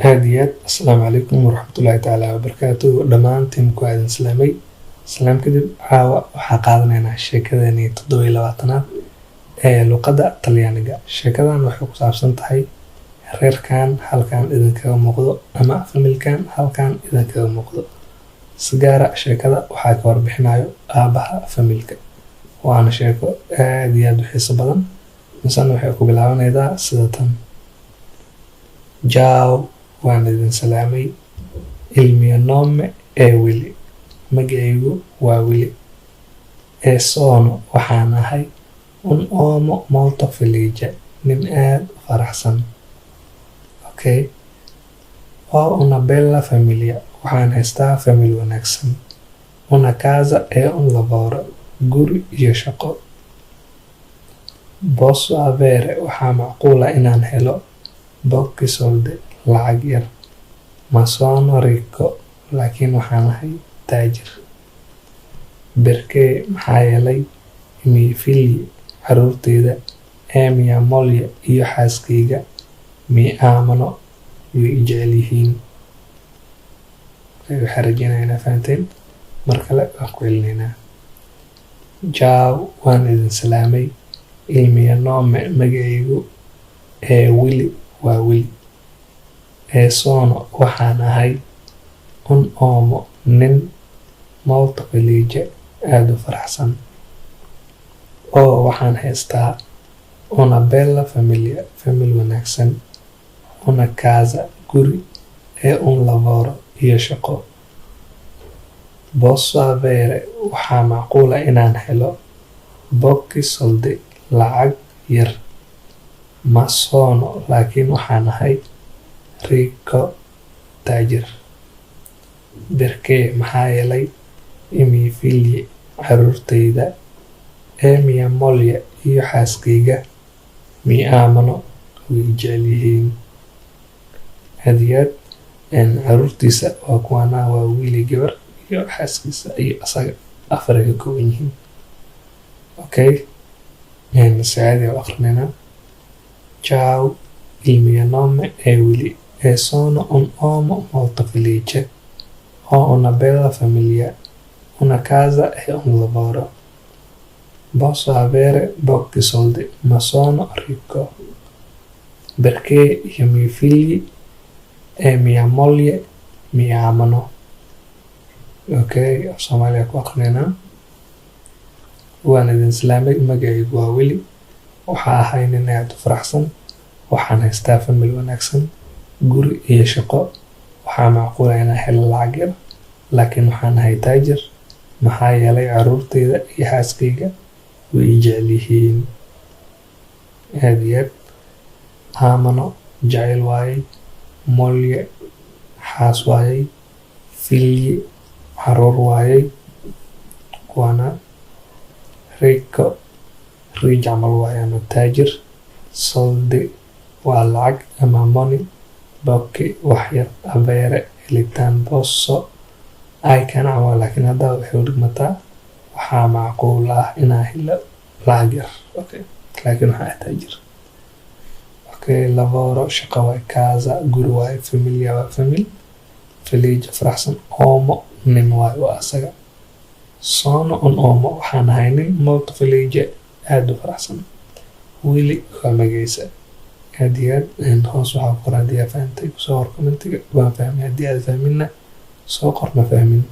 هاديات السلام عليكم ورحمة الله تعالى وبركاته dhamaantiin ku aadin islaamay salaam kadib caawa waxaa qaadanaynaa sheekadani 27aad ee luqadda Talyaaniga sheekadan waxay ku saabsan tahay reerkan halkan idinkaga muuqdo ama familkan halkan idinkaga muuqdo sigaara sheekada waxaa ka warbixinayo aabaha familka waana sheeko aad iyo aad u xiiso badan misana waxay ku bilaabanaysaa sida tan Ciao waan idin salaamay il mio nome è Willy magacaygu waa Willy sono waxaan ahay un uomo molto felice nin aad u faraxsan okay ho una bella famiglia waxaan haystaa family wanaagsan una casa e un lavoro guri iyo shaqo posso avere waxaa macquula inaan helo pochi soldi lacag yar ma sono ricco laakiin waxaan ahay taajir perché maxaa yeelay i miei figli caruurteyda e mia moglie iyo xaaskayga mi amano way i jecel yihiin waxaan rajeynayaa inaad fahanteen mar kale waan ku celinaynaa Ciao waan idin salaamay il mio nome magacaygu ee Willy waa Willy sono waxaan ahay un uomo nin molto felice aad u faraxsan oo waxaan haystaa una bella famiglia family wanaagsan una casa guri e un lavoro iyo shaqo posso avere waxaa macquula inaan helo pochi soldi lacag yar ma sono laakiin waxaan ahay ricco taajir perché maxaa yeelay i miei figli caruurteyda e mia moglie iyo xaaskayga mi amano way i jecel yihiin hadiyad caruurtiisa waa kuwana waa Willy gabar iyo xaaskiisa iyo asaga afar ay ka kooban yihiin okay saacadii oo akhrinayna Ciao il mio nome è Willy sono un uomo molto felice ho una bella famiglia una casa e un lavoro posso avere pochi soldi ma sono ricco perché i miei figli e mia moglie mi amano okay Soomaaliya ku aqrinayna waan idin salaamay magacaygu waa Willy waxaa ahay nin aad u faraxsan waxaan haystaa family wanaagsan guri iyo shaqo waxaa macquula inaan helo lacag yar laakiin waxaan ahay taajir maxaa yeelay caruurteyda iyo xaaskayga way i jecel yihiin aad iyo aad amano jacayl waayey moglie xaas waayey figli caruur waayey kuwana ricco rich camal waayana taajir soldi waa lacag ama money pochi wax yar avere helitaan posso ay kan camal laakiin hadda waxay u dhigmataa waxaa macquul ah inaan helo lacag yar okay laakiin waxaa ahay taajir okay lavoro shaqo waay casa guri waay famiglia waa family felice faraxsan uomo nin waay waa asaga sono un uomo waxaan ahay nin molto felice aad u faraxsan Willy waa magaciisa aad iyo aad hoos waxaa ku qoran haddii aad fahantay kusoo hor commentiga waan fahmay haddii aad fahminna soo qor ma fahmin